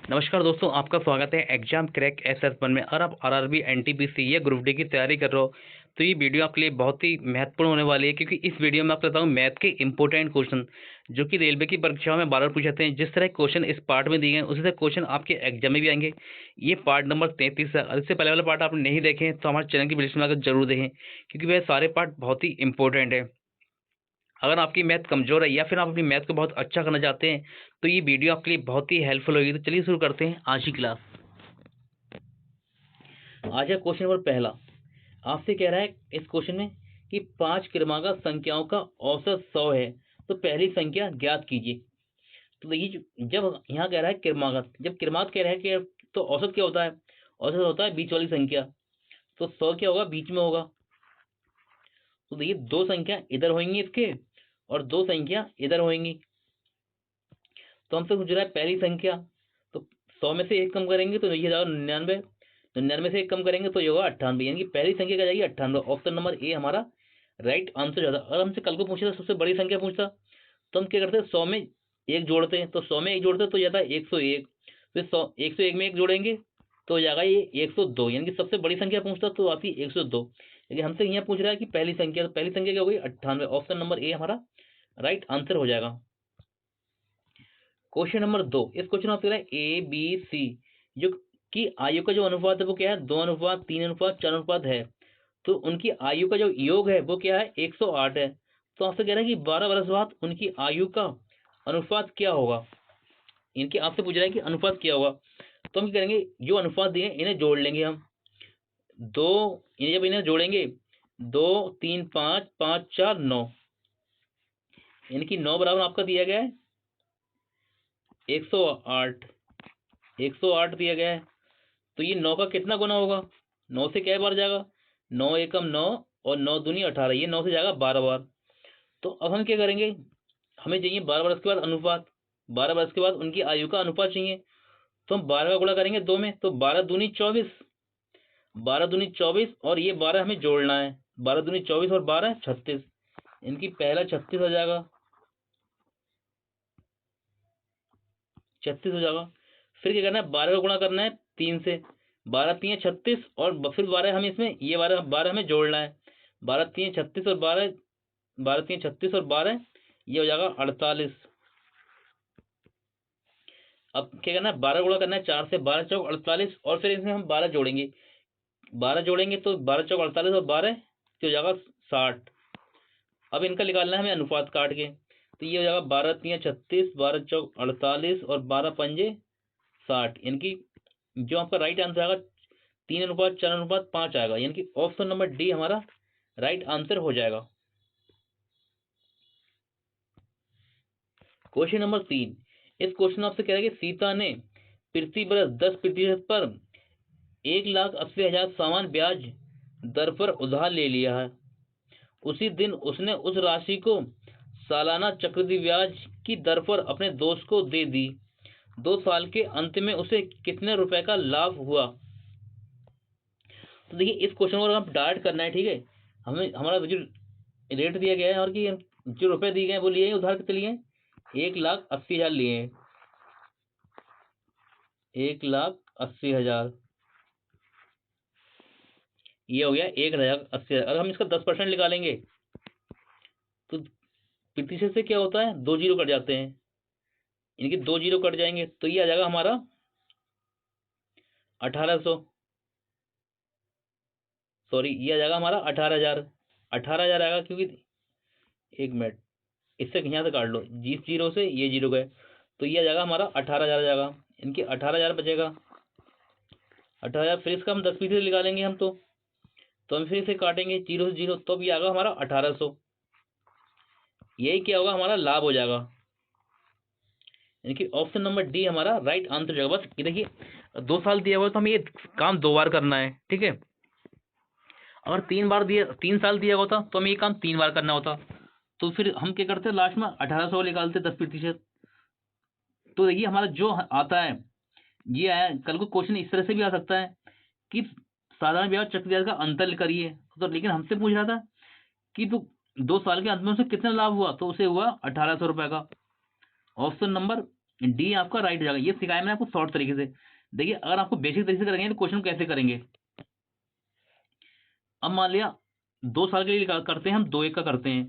नमस्कार दोस्तों, आपका स्वागत है एग्जाम क्रैक एस1 में। अगर आप आरआरबी, एनटीपीसी या ग्रुप डी की तैयारी कर रहे हो तो ये वीडियो आपके लिए बहुत ही महत्वपूर्ण होने वाली है, क्योंकि इस वीडियो में आपको बताऊँ मैथ के इंपॉर्टेंट क्वेश्चन जो कि रेलवे की परीक्षाओं में बार बार पूछे जाते हैं। जिस तरह क्वेश्चन इस पार्ट में दिए गए हैं उसी तरह क्वेश्चन आपके एग्जाम में भी आएंगे। ये पार्ट नंबर 33 है। इससे पहले वाला पार्ट आपने नहीं देखे तो हमारे चैनल की प्लेलिस्ट में आकर जरूर देखें, क्योंकि वह सारे पार्ट बहुत ही इंपॉर्टेंट है। अगर आपकी मैथ कमजोर है या फिर आप अपनी मैथ को बहुत अच्छा करना चाहते हैं तो ये वीडियो आपके लिए बहुत ही हेल्पफुल होगी। तो चलिए शुरू करते हैं आज की क्लास। आज है क्वेश्चन नंबर पहला। आपसे कह रहा है इस क्वेश्चन में कि 5 क्रमागत संख्याओं का औसत 100 है, तो पहली संख्या ज्ञात कीजिए। तो देखिए, जब यहाँ कह रहा है क्रमागत, जब क्रमागत कह रहा है कि तो औसत क्या होता है? औसत होता है बीच वाली संख्या। तो 100 क्या होगा? बीच में होगा। तो देखिए, दो संख्या इधर होंगी इसके और दो संख्या इधर होंगी। तो हमसे पूछ रहा है पहली संख्या, तो 100 में से एक कम करेंगे तो ये जाएगा 99। 99 से एक कम करेंगे तो ये होगा 98, यानी कि पहली संख्या क्या जाएगी? 98। ऑप्शन नंबर ए हमारा राइट आंसर जाता। अगर हमसे कल को पूछे सबसे बड़ी संख्या पूछता तो हम क्या करते हैं? 100 में एक जोड़ते हैं। तो 100 में एक जोड़ते हैं तो जाता है 101। फिर 101 में एक जोड़ेंगे तो जाएगा ये 102, यानी कि सबसे बड़ी संख्या पूछता तो आती है 102। लेकिन हमसे यहाँ पूछ रहा है कि पहली संख्या, तो पहली संख्या क्या होगी? 98। ऑप्शन नंबर ए हमारा राइट आंसर हो जाएगा। Question number 2। इस क्वेश्चन में आपसे कह रहा है ए बी सी जो कि आयु का जो अनुपात है वो क्या है? 2:3:4 है। तो उनकी आयु का जो योग है वो क्या है? 108 है। तो आपसे कह रहा है कि 12 वर्ष बाद उनकी आयु का अनुपात क्या होगा? इनके आपसे पूछ रहा है कि अनुपात क्या होगा। तो हम क्या करेंगे? जो अनुपात दिए हैं इन्हें जोड़ लेंगे हम। दो, इन्हें जब इन्हें जोड़ेंगे 2 3 5 5 4 9, इनकी 9 बराबर आपका दिया गया है 108। 108 दिया गया है। तो ये 9 का कितना गुना होगा? 9 से क्या बार जाएगा? 9 एकम 9 और 9 दूनी 18, ये 9 से जाएगा 12 बार। तो अब हम क्या करेंगे? हमें चाहिए 12 वर्ष के बाद अनुपात। 12 वर्ष के बाद उनकी आयु का अनुपात चाहिए। तो हम 12 का गुणा करेंगे 2 में, तो 12 दूनी 24। 12 दूनी 24 और ये 12 हमें जोड़ना है। 12 दूनी 24 और 12 36, इनकी पहला 36 हो जाएगा। 36 हो जाएगा। फिर क्या करना है? 12 का गुणा करना है 3 से। 12 3 36 और फिर 12 हमें इसमें ये 12 हमें जोड़ना है। 12 3 36 और 12, 12 3 36 और 12 ये हो जाएगा 48। अब क्या करना है? 12 गुणा करना है 4 से। 12 चौक 48 और फिर इसमें हम 12 जोड़ेंगे। 12 जोड़ेंगे तो 12 चौक 48 और 12 हो जाएगा 60। अब इनका निकालना है हमें अनुपात काट के। तो ये हो जाएगा 12 3 36, 12 चौक 48 और 12 पंजे 60। इनकी जो आपका राइट आंसर आएगा 3:4:5 आएगा, यानी कि ऑप्शन नंबर डी हमारा राइट आंसर हो जाएगा। Question number 3। इस क्वेश्चन में आपसे कह रहा है कि सीता ने प्रति बरस 10% पर 1,80,000 सामान ब्याज दर पर उधार ले लिया है। उसी दिन उसने उस राशि को सालाना चक्रवृद्धि ब्याज की दर पर अपने दोस्त को दे दी। 2 साल के अंत में उसे कितने रुपए का लाभ हुआ? तो देखिए, इस क्वेश्चन को आप डायरेक्ट करना है, ठीक है। हमें हमारा जो रेट दिया गया है और कि जो रुपए दिए गए वो लिए हैं उधार कितने लिए हैं? 1,80,000 लिए हैं। 1,80,000 ये हो गया 1,80,000। अगर हम इसका 10% निकालेंगे तो प्रतिशत से क्या होता है? 2 जीरो कट जाते हैं, इनके 2 जीरो कट जाएंगे तो ये आ जाएगा हमारा 1,800। सॉरी, ये आ जाएगा हमारा 18,000। 18,000 आएगा, क्योंकि एक मिनट, इससे यहाँ से काट लो, जिस जीरो से ये जीरो गए तो ये आ जाएगा हमारा 18,000 आ जाएगा। इनके 18,000 बचेगा। 18,000 फिर इसका हम 10% निकालेंगे हम तो हम फिर इसे काटेंगे जीरो से जीरो, तो भी आएगा हमारा 1,800। यही क्या होगा? हमारा लाभ हो जाएगा, यानी कि ऑप्शन नंबर डी हमारा राइट आंसर हो जाएगा। बस ये देखिए, 2 साल दिया हुआ तो हमें ये काम 2 बार करना है, ठीक है। अगर 3 साल दिया होता तो हमें ये काम 3 बार करना होता। तो फिर हम क्या करते हैं? लास्ट में 1,800 निकालते 10%। तो देखिए, हमारा जो आता है ये आया। कल को क्वेश्चन इस तरह से भी आ सकता है कि साधारण ब्याज चक्रवृद्धि ब्याज का अंतर करिए, तो लेकिन हमसे पूछ रहा था कि तो 2 साल के अंत में उसे कितना लाभ हुआ, तो उसे हुआ 1,800 रुपए का। ऑप्शन नंबर डी आपका राइट हो जाएगा। ये सिखाया मैंने आपको शॉर्ट तरीके से। देखिए अगर आपको बेसिक तरीके से करेंगे तो क्वेश्चन कैसे करेंगे। अब मान लिया 2 साल के लिए करते हैं हम, 2 1 का करते हैं,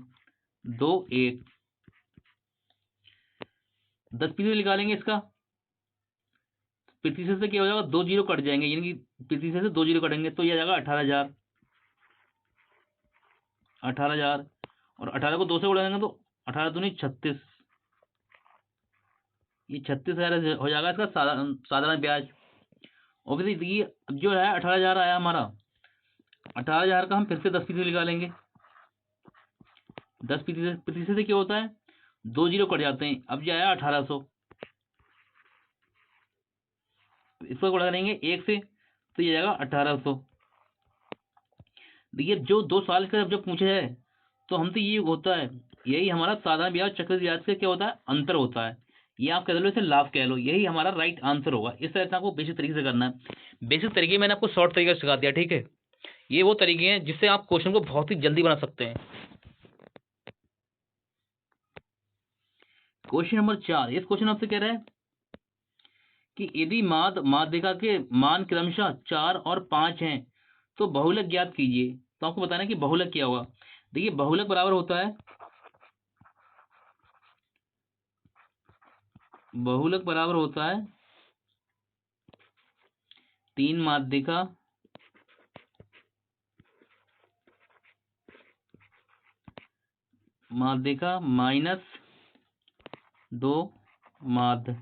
2 1 10% निकालेंगे इसका, प्रतिशत से क्या हो जाएगा, 2 जीरो कट जाएंगे, यानी कि प्रतिशत से 2 जीरो कटेंगे तो ये आ जाएगा 18,000। 18,000 और 18 को 2 से उड़ाएंगे तो 18 दूनी 36, ये 36,000 हो जाएगा इसका साधारण ब्याज। ऑब्वियसली ये जो है 18,000 आया हमारा, 18,000 का हम फिर से 10% निकालेंगे। 10% से क्या होता है, 2 जीरो कट जाते हैं। अब जो आया 1800, इसको गुणा करेंगे 1 से तो ये जाएगा 1800। देखिए जो 2 साल का जब पूछे है तो हम तो ये होता है, यही हमारा साधारण ब्याज चक्रवृद्धि ब्याज का क्या होता है, अंतर होता है। ये आप कह लो, इसे लाभ कह लो, यही हमारा राइट आंसर होगा। इस तरह से आपको बेसिक तरीके से करना है। बेसिक तरीके मैंने आपको शॉर्ट तरीके से सिखा दिया, ठीक है। ये वो तरीके हैं जिससे आप क्वेश्चन को बहुत ही जल्दी बना सकते हैं। क्वेश्चन नंबर 4, इस क्वेश्चन आपसे कह रहा है कि यदि माध्यिका के मान क्रमशः 4 और 5 हैं तो बहुलक ज्ञात कीजिए। तो आपको बताना है कि बहुलक क्या होगा। देखिए बहुलक बराबर होता है, बहुलक बराबर होता है 3 माध्यिका माइनस 2 माध्य।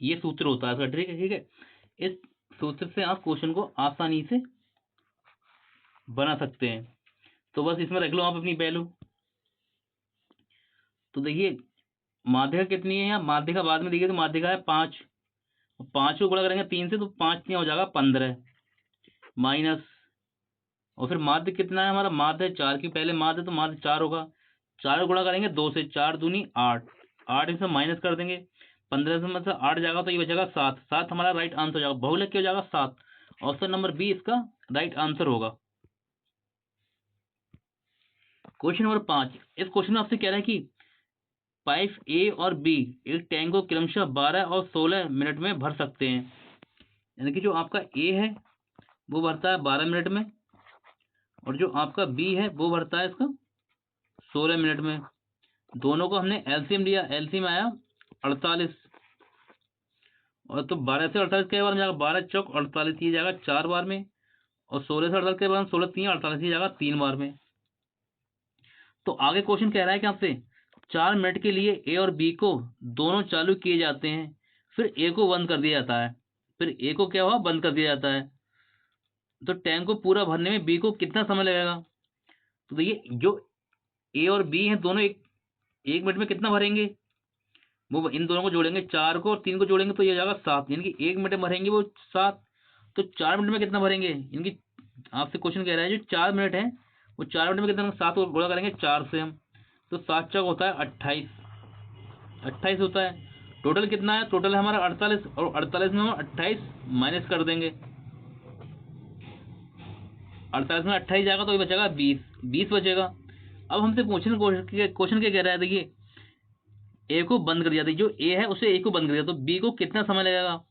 ये सूत्र होता है इसका, ठीक है, ठीक है। इस सूत्र से आप क्वेश्चन को आसानी से बना सकते हैं। तो बस इसमें रख लो आप अपनी वैल्यू। तो देखिए माध्यिका कितनी है, यहाँ माध्यिका बाद में देखिए तो माध्यिका है 5, 5 को गुणा करेंगे 3 से तो 5 हो जाएगा 15 माइनस, और फिर माध्य कितना है हमारा, माध्य 4 की पहले माध्य तो माध्य 4 होगा, 4 को गुणा करेंगे 2 से, 4 दूनी 8, 8 इसमें माइनस कर देंगे, 15 से मतलब 8 जाएगा तो ये बचेगा 7, 7 हमारा राइट आंसर हो जाएगा। बहुलक क्या हो जाएगा 7, ऑप्शन नंबर बी इसका राइट आंसर होगा। क्वेश्चन नंबर 5, इस क्वेश्चन में आपसे कह रहा है कि पाइप ए और बी एक टैंक को क्रमशः 12 और 16 मिनट में भर सकते हैं। यानी कि जो आपका ए है वो भरता है 12 मिनट में, और जो आपका बी है वो भरता है इसका 16 मिनट में। दोनों को हमने एलसीएम लिया, एलसीएम आया 48, और तो 12 से 48 के बार में जाएगा 12 चौक 48, ये जाएगा 4 बार में, और 16 से 48 के बाद 16 3 48, ये जाएगा 3 बार में। तो आगे क्वेश्चन कह रहा है कि आपसे 4 मिनट के लिए ए और बी को दोनों चालू किए जाते हैं, फिर ए को बंद कर दिया जाता है, फिर ए को क्या हुआ, बंद कर दिया जाता है। तो टैंक को पूरा भरने में बी को कितना समय लगेगा। तो देखिए जो ए और बी हैं दोनों एक मिनट में कितना भरेंगे, वो इन दोनों को जोड़ेंगे, 4 को और 3 को जोड़ेंगे तो ये जाएगा 7, यानी कि 1 मिनट में भरेंगे वो 7। तो 4 मिनट में कितना भरेंगे, यानी कि आपसे क्वेश्चन कह रहा है जो 4 मिनट है वो 4 मिनट में कितना, 7 को गुणा करेंगे 4 से हम, तो 7 चौक होता है 28, 28 होता है। टोटल कितना है, टोटल है हमारा 48, और 48 में हम 28 माइनस कर देंगे, 48 में 28 जाएगा तो ये बचेगा 20, 20 बचेगा। अब हमसे क्वेश्चन क्या कह रहा है, देखिए ए को बंद कर दिया, जो ए है उसे ए को बंद कर दिया, तो बी को कितना समय लगेगा।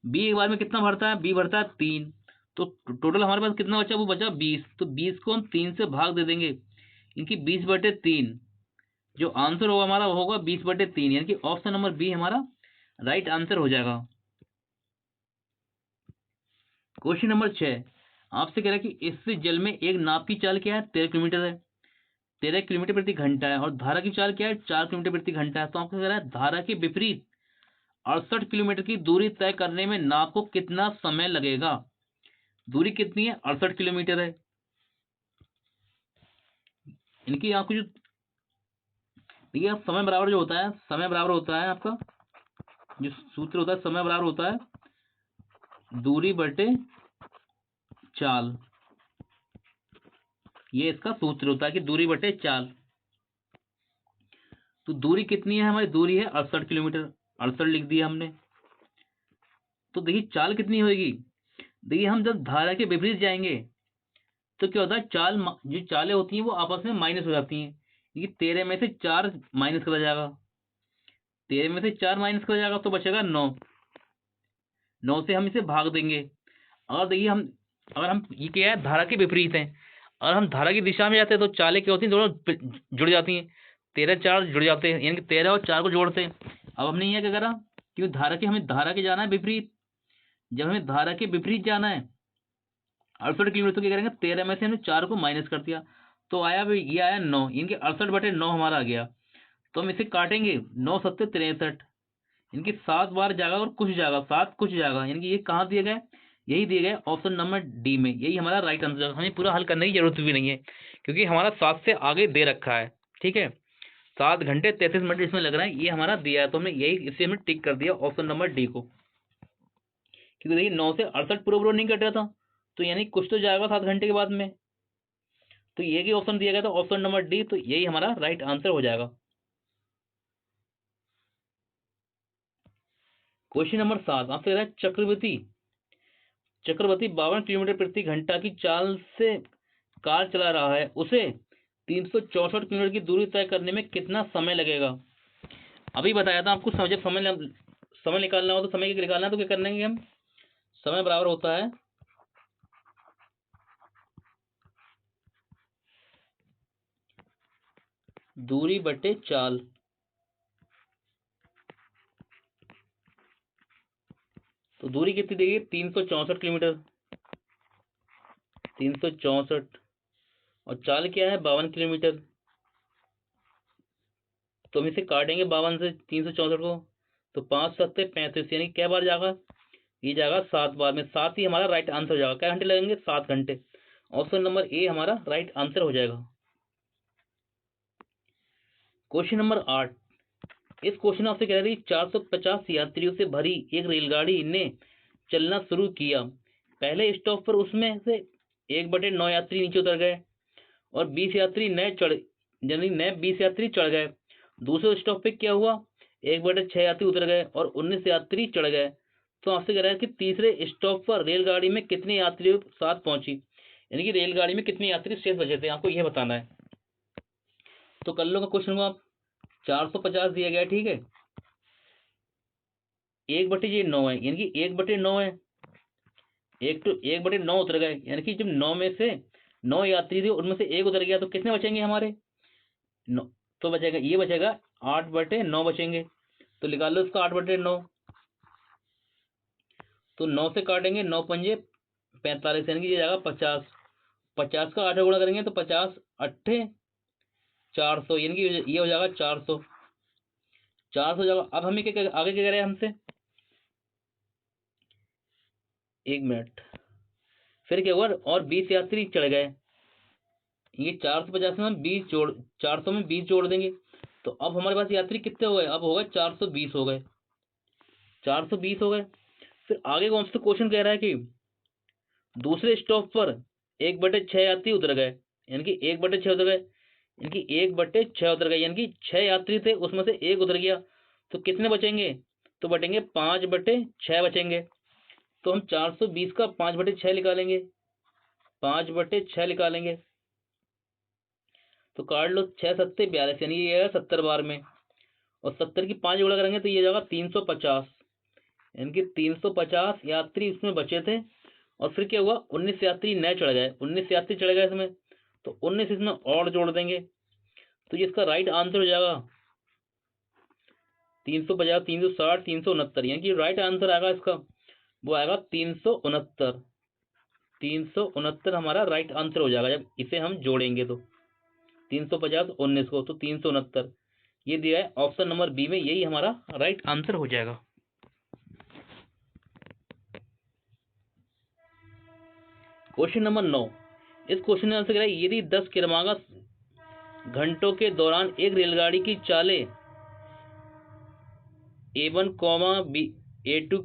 बी एक बार में कितना भरता है, बी भरता है 3, तो टोटल हमारे पास कितना बचा, वो बचा 20, तो 20 को हम 3 से भाग दे देंगे, इनकी 20/3, जो आंसर होगा हमारा वो होगा 20/3, यानी कि ऑप्शन नंबर बी हमारा राइट आंसर हो जाएगा। क्वेश्चन नंबर 6, आपसे कह रहा है कि इस जल में एक नाव की चाल क्या है, 13 किलोमीटर है, 13 किलोमीटर प्रति घंटा है, और धारा की चाल क्या है, 4 किलोमीटर प्रति घंटा है। तो आपको कह रहा है धारा के विपरीत 68 किलोमीटर की दूरी तय करने में नाव को कितना समय लगेगा। दूरी कितनी है, 68 किलोमीटर है। इनकी आपको जो देखिए आप समय बराबर जो होता है, समय बराबर होता है आपका जो सूत्र होता है, समय बराबर होता है दूरी बटे चाल, ये इसका सूत्र होता है कि दूरी बटे चाल। तो दूरी कितनी है हमारी, दूरी है 68 किलोमीटर, 68 लिख दिया हमने। तो देखिए चाल कितनी होगी, देखिए हम जब धारा के विपरीत जाएंगे तो क्या होता है, जो चालें होती हैं वो आपस में माइनस हो जाती हैं, ये 13 में से 4 माइनस करा जाएगा, 13 में से 4 माइनस कर जाएगा तो बचेगा 9। 9 से हम इसे भाग देंगे। और देखिए अगर हम ये क्या है, धारा के विपरीत है, अगर हम धारा की दिशा में जाते हैं तो चालें क्या होती हैं, दोनों जुड़ जाती हैं। 13 4 जुड़ जाते हैं, यानी कि 13 और 4 को जोड़ते हैं। अब हमने यहाँ क्या करा, क्योंकि हमें धारा के जाना है विपरीत। जब हमें धारा के विपरीत जाना है 68 किलोमीटर, तो क्या करेंगे, 13 में से हमने 4 को माइनस कर दिया तो आया भाई, ये आया 9, इनके 68/9 हमारा आ गया। तो हम इसे काटेंगे, 9 7 63, इनकी 7 बार जाएगा और कुछ जाएगा, 7 कुछ जाएगा, यानी कि ये कहाँ दिया गया है, यही दिया गया है ऑप्शन नंबर डी में। यही हमारा राइट आंसर। हमें पूरा हल करने की जरूरत भी नहीं है, क्योंकि हमारा 7 से आगे दे रखा है। ठीक है, 7 घंटे 33 मिनट इसमें लग रहा है, ये हमारा दिया है, तो हमने यही इसे हमने टिक कर दिया ऑप्शन नंबर डी को। क्योंकि देखिए 9 से 68 पूरा नहीं कट रहा था, तो यानी कुछ तो जाएगा 7 घंटे के बाद में। तो ये की ऑप्शन दिया गया था ऑप्शन नंबर डी, तो यही हमारा राइट आंसर हो जाएगा। क्वेश्चन नंबर 7 आपसे कह रहा है, चक्रवर्ती 52 किलोमीटर प्रति घंटा की चाल से कार चला रहा है, उसे 364 किलोमीटर की दूरी तय करने में कितना समय लगेगा। अभी बताया था आपको, जब समय निकालना हो तो समय निकालना है, तो क्या करने हम, समय बराबर होता है दूरी बटे चाल। तो दूरी कितनी देगी, 364 किलोमीटर, 364, और चाल क्या है, 52 किलोमीटर। तो हम इसे काटेंगे 52 से 364 को, तो 5 7 35, यानी क्या बार जाएगा, ये जाएगा 7 बार में। 7 ही हमारा राइट आंसर हो जाएगा। क्या घंटे लगेंगे, 7 घंटे। ऑप्शन नंबर ए हमारा राइट आंसर हो जाएगा। क्वेश्चन नंबर 8, इस क्वेश्चन आपसे कह रही 450 यात्रियों से भरी एक रेलगाड़ी ने चलना शुरू किया। पहले स्टॉप पर उसमें से 1/9 यात्री नीचे उतर गए और 20 यात्री नए 20 यात्री चढ़ गए। दूसरे स्टॉप पे क्या हुआ, 1/6 यात्री उतर गए और 19 यात्री चढ़ गए। तो आपसे कह रहा है कि तीसरे स्टॉप पर रेलगाड़ी में कितने यात्रियों के साथ पहुंची, यानी कि रेलगाड़ी में कितने यात्री शेष बचे थे, आपको यह बताना है। तो कर लो क्वेश्चन को आप। 450 दिया गया, ठीक है, 1/9 है, यानी कि 1/9 है, 1/9 उतर गए, यानी कि जब 9 में से 9 यात्री थे उनमें से 1 उतर गया, तो कितने बचेंगे हमारे, 9। तो बचेगा, ये बचेगा 8/9 बचेंगे। तो निकाल लो इसका 8/9। तो 9 से काटेंगे, 9 पंजे 45, यानी कि ये जाएगा 50। 50 का 8 गुणा करेंगे तो 50 8 400, यानी कि ये हो जाएगा 400। 400 जाएगा। अब हमें क्या आगे क्या करें हमसे, 1 मिनट, फिर क्या हुआ, और 20 यात्री चढ़ गए। ये 450 में हम 20 जोड़, 400 में 20 जोड़ देंगे, तो अब हमारे पास यात्री कितने हो गए, अब हो गए 420 हो गए, 420 हो गए। फिर आगे कौन सा क्वेश्चन कह रहा है कि दूसरे स्टॉप पर 1/6 यात्री उतर गए, यानी कि 1/6 उतर गए, यानी कि 1/6 उतर गए, यानी कि 6 यात्री थे उसमें से 1 उतर गया, तो कितने बचेंगे, तो बचेंगे 5/6 बचेंगे। तो हम 420 का 5/6 निकालेंगे, 5/6 निकालेंगे, तो काट लो, 6 7 42, यानी ये 70 बार में, और 70 की 5 गुणा करेंगे तो ये जाएगा 350, यानी कि 350 यात्री इसमें बचे थे। और फिर क्या हुआ, 19 यात्री नए चढ़ गए, 19 यात्री चढ़ गए इसमें, तो 19 इसमें और जोड़ देंगे, तो ये इसका राइट आंसर हो जाएगा 350 360 369, यानी कि राइट आंसर आएगा इसका, वो आएगा 369। 369 हमारा राइट आंसर हो जाएगा जब इसे हम जोड़ेंगे तो, 350 19 को, तो 369 ये दिया है ऑप्शन नंबर बी में, यही हमारा राइट आंसर हो जाएगा। क्वेश्चन नंबर 9, इस क्वेश्चन में आंसर है, यदि 10 क्रमागत घंटों के दौरान एक रेलगाड़ी की चालें A1, B, A2,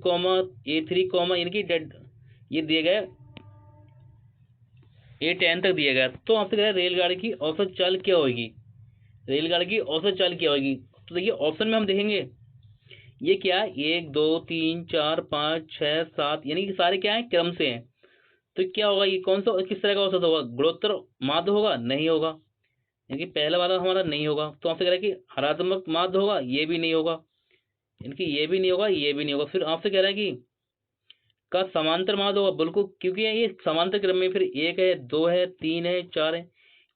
A3, यानी कि ये दिए गए A10 तक दिया गया, तो आपसे कह रहा है रेलगाड़ी की औसत चाल क्या होगी, रेलगाड़ी की औसत चाल क्या होगी। तो देखिए ऑप्शन में हम देखेंगे, ये क्या है, 1 2 3 4 5 6 7, यानी कि सारे क्या है, क्रम से हैं। तो क्या होगा, ये कौन सा किस तरह का औसत होगा, गुणोत्तर माध्य होगा, नहीं होगा, यानी कि पहला वाला हमारा नहीं होगा। तो आपसे कह रहा है कि हरात्मक माध्य होगा, ये भी नहीं होगा, इनकी ये भी नहीं होगा, ये भी नहीं होगा। फिर आपसे कह रहा है कि का समांतर मार्ग होगा, बिल्कुल, क्योंकि ये समांतर क्रम में फिर 1 है, 2 है, 3 है, 4 है,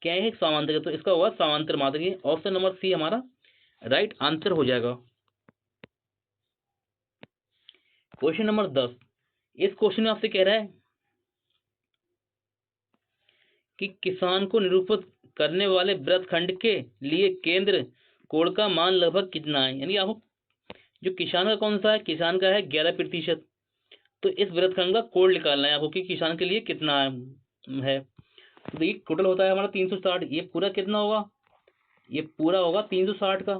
क्या है समांतर है, तो इसका होगा समांतर मार्ग। ये ऑप्शन नंबर सी हमारा राइट आंसर हो जाएगा। क्वेश्चन नंबर 10, इस क्वेश्चन में आपसे कह रहा है कि किसान को निरूपित करने वाले वृत्तखंड के लिए केंद्र कोण का मान लगभग कितना है। यानी आपको जो किसान का कौन सा है, किसान का है 11%, तो इस वृत्तखंड का कोण निकालना है आपको कि किसान के लिए कितना है। तो देखिए टोटल होता है हमारा 360, ये पूरा कितना होगा, ये पूरा होगा 360 का।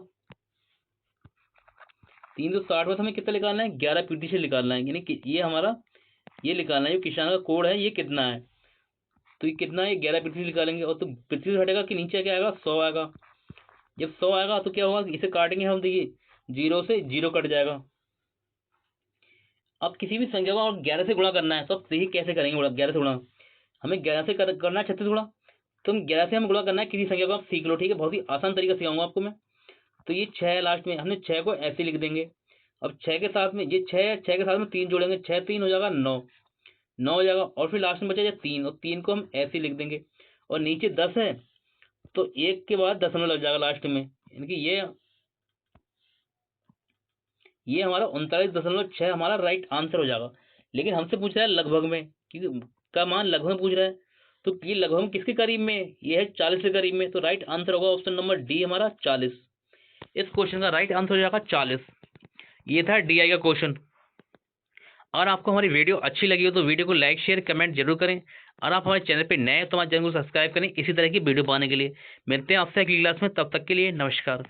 360 में हमें कितना निकालना है, 11% निकालना है, यानी कि ये हमारा ये निकालना है जो किसान का कोण है ये कितना है। तो ये कितना है, 11% निकालेंगे, और तो प्रतिशत हटेगा कि नीचे क्या आएगा, 100 आएगा। जब 100 आएगा तो क्या होगा, इसे काटेंगे हम, देखिए 0 से 0 कट जाएगा। अब किसी भी संख्या को और 11 से गुणा करना है, तो अब देखिए कैसे करेंगे गुणा, 11 से गुणा हमें 11 से करना है 36 गुणा, तो हम 11 से हम गुणा करना है किसी संख्या को, आप सीख लो, ठीक है, बहुत ही आसान तरीका सिखाऊंगा आपको मैं। तो ये 6 है लास्ट में, हमने 6 को ऐसे लिख देंगे। अब 6 के साथ में ये 6 के साथ में 3 जोड़ेंगे, 6 3 हो जाएगा 9, 9 हो जाएगा, और फिर लास्ट में बचा 3, और 3 को हम ऐसे लिख देंगे। और नीचे 10 है, तो 1 के बाद दशमलव लग जाएगा लास्ट में, यानी कि ये हमारा 39.6 हमारा राइट आंसर हो जाएगा। लेकिन हमसे पूछ रहा है लगभग में, क्योंकि का मान लगभग में पूछ रहा है, तो ये लगभग में किसके करीब में, ये है 40 के करीब में, तो राइट आंसर होगा ऑप्शन नंबर डी हमारा 40। इस क्वेश्चन का राइट आंसर हो जाएगा 40। ये था DI का क्वेश्चन। और आपको हमारी वीडियो अच्छी लगी हो तो वीडियो को लाइक शेयर कमेंट जरूर करें, और आप हमारे चैनल पे नए हैं तो हमारे चैनल को सब्सक्राइब करें इसी तरह की वीडियो पाने के लिए। मिलते हैं आपसे अगली क्लास में, तब तक के लिए नमस्कार।